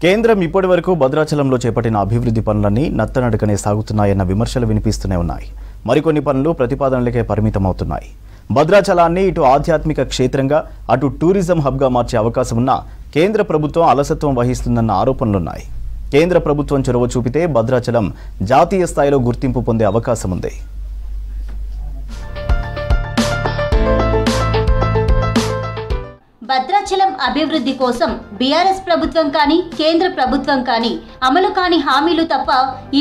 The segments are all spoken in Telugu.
కేంద్రం ఇప్పటివరకు భద్రాచలంలో చేపట్టిన అభివృద్ధి పనులన్నీ నత్తనడకనే సాగుతున్నాయన్న విమర్శలు వినిపిస్తూనే ఉన్నాయి. మరికొన్ని పనులు ప్రతిపాదనలకే పరిమితమవుతున్నాయి. భద్రాచలాన్ని ఇటు ఆధ్యాత్మిక క్షేత్రంగా అటు టూరిజం హబ్గా మార్చే అవకాశం ఉన్న కేంద్ర ప్రభుత్వం అలసత్వం వహిస్తుందన్న ఆరోపణలున్నాయి. కేంద్ర ప్రభుత్వం చొరవ చూపితే భద్రాచలం జాతీయ స్థాయిలో గుర్తింపు పొందే అవకాశం ఉంది. భద్రాచలం అభివృద్ధి కోసం బీఆర్ఎస్ ప్రభుత్వం కానీ కేంద్ర ప్రభుత్వం కానీ అమలు కాని హామీలు తప్ప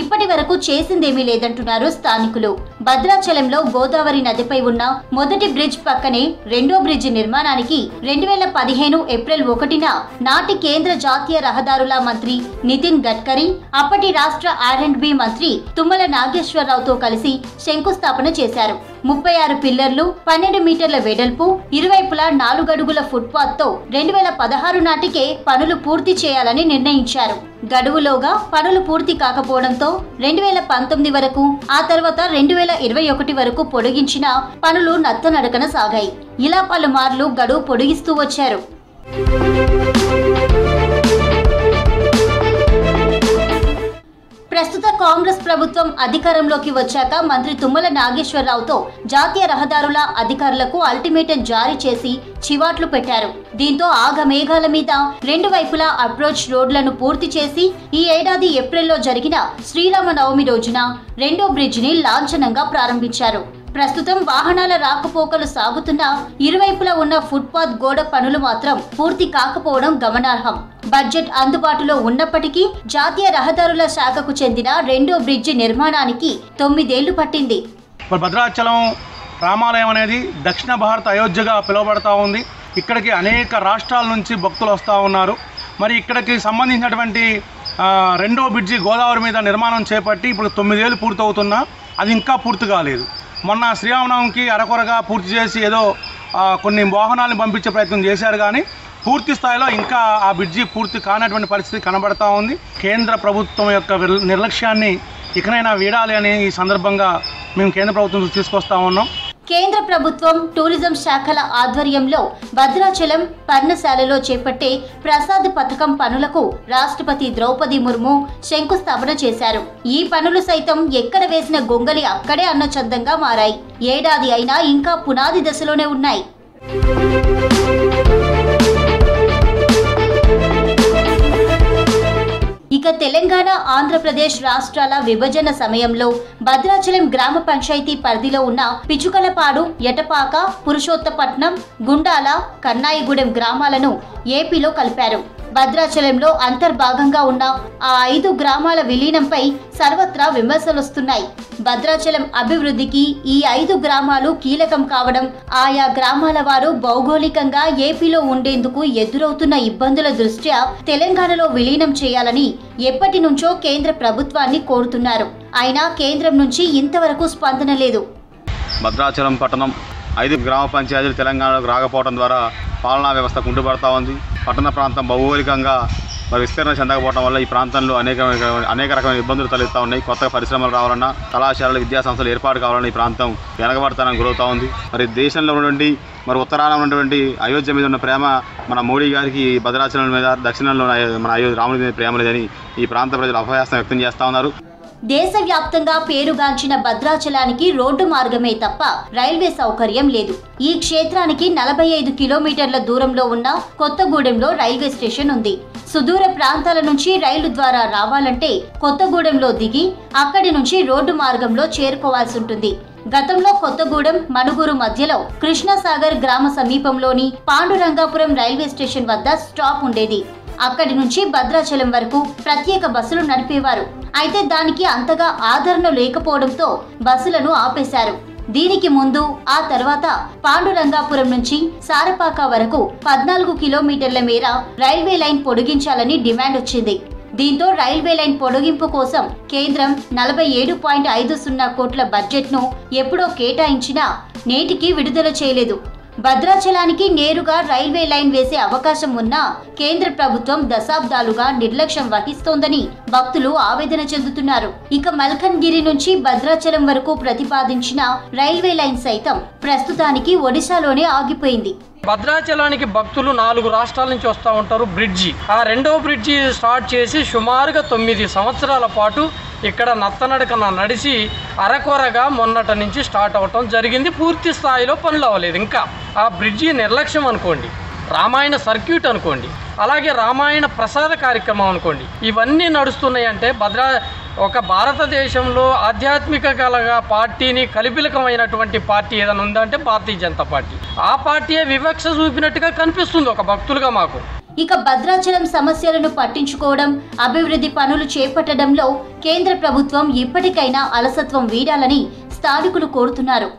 ఇప్పటి వరకు చేసిందేమీ లేదంటున్నారు స్థానికులు. భద్రాచలంలో గోదావరి నదిపై ఉన్న మొదటి బ్రిడ్జ్ పక్కనే రెండో బ్రిడ్జ్ నిర్మాణానికి 2015 ఏప్రిల్ 1న నాటి కేంద్ర జాతీయ రహదారుల మంత్రి నితిన్ గడ్కరీ, అప్పటి రాష్ట్ర R&B మంత్రి తుమ్మల నాగేశ్వరరావుతో కలిసి శంకుస్థాపన చేశారు. 36 పిల్లర్లు, 12 మీటర్ల వెడల్పు, ఇరువైపులా 4 అడుగుల ఫుట్పాత్ తో 2016 నాటికే పనులు పూర్తి చేయాలని నిర్ణయించారు. గడువులోగా పనులు పూర్తి కాకపోవడంతో 2019 వరకు, ఆ తర్వాత 2021 వరకు పొడిగించిన పనులు నత్తనడకన సాగాయి. ఇలా పలుమార్లు గడువు పొడిగిస్తూ వచ్చారు. ప్రస్తుత కాంగ్రెస్ ప్రభుత్వం అధికారంలోకి వచ్చాక మంత్రి తుమ్మల నాగేశ్వరరావుతో జాతీయ రహదారుల అధికారులకు అల్టిమేటం జారీ చేసి చివాట్లు పెట్టారు. దీంతో ఆగమేఘాల మీద రెండు వైపులా అప్రోచ్ రోడ్లను పూర్తి చేసి ఈ ఏడాది ఏప్రిల్లో జరిగిన శ్రీరామనవమి రోజున రెండో బ్రిడ్జిని లాంఛనంగా ప్రారంభించారు. ప్రస్తుతం వాహనాల రాకపోకలు సాగుతున్న ఇరువైపులా ఉన్న ఫుట్పాత్ గోడ పనులు మాత్రం పూర్తి కాకపోవడం గమనార్హం. బడ్జెట్ అందుబాటులో ఉన్నప్పటికీ జాతీయ రహదారుల శాఖకు చెందిన రెండో బ్రిడ్జి నిర్మాణానికి 9 ఏళ్లు పట్టింది. భద్రాచలం రామాలయం అనేది దక్షిణ భారత అయోధ్యగా పిలువబడతా ఉంది. ఇక్కడికి అనేక రాష్ట్రాల నుంచి భక్తులు వస్తూ ఉన్నారు. మరి ఇక్కడికి సంబంధించినటువంటి రెండో బ్రిడ్జి గోదావరి మీద నిర్మాణం చేపట్టి ఇప్పుడు 9 ఏళ్ళు పూర్తవుతున్నా అది ఇంకా పూర్తి కాలేదు. మొన్న శ్రీరామనవమికి అరకొరగా పూర్తి చేసి ఏదో కొన్ని వాహనాలను పంపించే ప్రయత్నం చేశారు, కానీ పూర్తి స్థాయిలో ఇంకా ఆ బ్రిడ్జి పూర్తి కానటువంటి పరిస్థితి కనబడతా ఉంది. కేంద్ర ప్రభుత్వం యొక్క నిర్లక్ష్యాన్ని ఇకనైనా వీడాలి అని ఈ సందర్భంగా మేము కేంద్ర ప్రభుత్వం తీసుకొస్తా ఉన్నాం. కేంద్ర ప్రభుత్వం టూరిజం శాఖల ఆధ్వర్యంలో భద్రాచలం పర్ణశాలలో చేపట్టే ప్రసాద్ పథకం పనులకు రాష్ట్రపతి ద్రౌపది ముర్ము శంకుస్థాపన చేశారు. ఈ పనులు సైతం ఎక్కడ వేసిన గొంగలి అక్కడే అన్న చందంగా మారాయి. ఏడాది అయినా ఇంకా పునాది దశలోనే ఉన్నాయి. ఇక తెలంగాణ, ఆంధ్రప్రదేశ్ రాష్ట్రాల విభజన సమయంలో భద్రాచలం గ్రామ పంచాయతీ పరిధిలో ఉన్న పిచుకలపాడు, ఎటపాక, పురుషోత్తపట్నం, గుండాల, కన్నాయిగూడెం గ్రామాలను ఏపీలో కలిపారు. భద్రాచలంలో అంతర్భాగంగా ఉన్న ఆ 5 గ్రామాల విలీనంపై సర్వత్రా విమర్శలొస్తున్నాయి. భద్రాచలం అభివృద్ధికి ఈ 5 గ్రామాలు కీలకం కావడం, ఆయా గ్రామాల వారు భౌగోళికంగా ఏపీలో ఉండేందుకు ఎదురవుతున్న ఇబ్బందుల దృష్ట్యా తెలంగాణలో విలీనం చేయాలని ఎప్పటి నుంచో కేంద్ర ప్రభుత్వాన్ని కోరుతున్నారు. అయినా కేంద్రం నుంచి ఇంతవరకు స్పందన లేదు. భద్రాచలం పట్టణం 5 గ్రామ పంచాయతీలు తెలంగాణలోకి రాకపోవడం ద్వారా పాలనా వ్యవస్థ కుంటుపడతా ఉంది. పట్టణ ప్రాంతం భౌగోళికంగా విస్తరణ చెందకపోవడం వల్ల ఈ ప్రాంతంలో అనేక రకమైన ఇబ్బందులు తలెత్తా ఉన్నాయి. కొత్తగా పరిశ్రమలు రావాలన్నా, కళాశాలలు, విద్యాసంస్థలు ఏర్పాటు కావాలన్నా ఈ ప్రాంతం వెనకబడతానని గురవుతా ఉంది. మరి దేశంలో ఉన్నటువంటి ఉత్తరాన ఉన్నటువంటి అయోధ్య మీద ఉన్న ప్రేమ మన మోడీ గారికి భద్రాచలం మీద, దక్షిణంలో మన రాముడి మీద ప్రేమ లేదని ఈ ప్రాంత ప్రజలు అపహాస్యం వ్యక్తం చేస్తూ ఉన్నారు. దేశవ్యాప్తంగా పేరుగాంచిన భద్రాచలానికి రోడ్డు మార్గమే తప్ప రైల్వే సౌకర్యం లేదు. ఈ క్షేత్రానికి 45 కిలోమీటర్ల దూరంలో ఉన్న కొత్తగూడెంలో రైల్వే స్టేషన్ ఉంది. సుదూర ప్రాంతాల నుంచి రైలు ద్వారా రావాలంటే కొత్తగూడెంలో దిగి అక్కడి నుంచి రోడ్డు మార్గంలో చేరుకోవాల్సి ఉంటుంది. గతంలో కొత్తగూడెం, మనుగూరు మధ్యలో కృష్ణసాగర్ గ్రామ సమీపంలోని పాండురంగాపురం రైల్వే స్టేషన్ వద్ద స్టాప్ ఉండేది. అక్కడి నుంచి భద్రాచలం వరకు ప్రత్యేక బస్సులు నడిపేవారు. అయితే దానికి అంతగా ఆదరణ లేకపోవడంతో బస్సులను ఆపేశారు. దీనికి ముందు, ఆ తర్వాత పాండురంగాపురం నుంచి సారపాక వరకు 14 కిలోమీటర్ల మేర రైల్వే లైన్ పొడిగించాలని డిమాండ్ వచ్చింది. దీంతో రైల్వే లైన్ పొడిగింపు కోసం కేంద్రం 47.50 కోట్ల బడ్జెట్ను ఎప్పుడో కేటాయించినా నేటికి విడుదల చేయలేదు. భద్రాచలానికి నేరుగా రైల్వే లైన్ వేసే అవకాశం ఉన్నా కేంద్ర ప్రభుత్వం దశాబ్దాలుగా నిర్లక్ష్యం వహిస్తోందని భక్తులు ఆవేదన చెందుతున్నారు. ఇక మల్కన్గిరి నుంచి భద్రాచలం వరకు ప్రతిపాదించిన రైల్వే లైన్ సైతం ప్రస్తుతానికి ఒడిశాలోనే ఆగిపోయింది. భద్రాచలానికి భక్తులు 4 రాష్ట్రాల నుంచి వస్తూ ఉంటారు. బ్రిడ్జి, ఆ రెండవ బ్రిడ్జి స్టార్ట్ చేసి సుమారుగా 9 సంవత్సరాల పాటు ఇక్కడ నత్తనడకన నడిచి అరకొరగా మొన్నటి నుంచి స్టార్ట్ అవటం జరిగింది. పూర్తి స్థాయిలో పనులు అవ్వలేదు. ఇంకా ఆ బ్రిడ్జి నిర్లక్ష్యం అనుకోండి, రామాయణ సర్క్యూట్ అనుకోండి, అలాగే రామాయణ ప్రసాద కార్యక్రమం అనుకోండి, ఇవన్నీ నడుస్తున్నాయంటే ఒక భారతదేశంలో ఆధ్యాత్మిక కలగా పార్టీని కలిపిలకమైనటువంటి పార్టీ ఏదైనా ఉందంటే భారతీయ జనతా పార్టీ. ఆ పార్టీయే వివక్ష చూపినట్టుగా కనిపిస్తుంది ఒక భక్తులుగా మాకు. ఇక భద్రాచలం సమస్యలను పట్టించుకోవడం, అభివృద్ధి పనులు చేపట్టడంలో కేంద్ర ప్రభుత్వం ఇప్పటికైనా అలసత్వం వీడాలని స్థానికులు కోరుతున్నారు.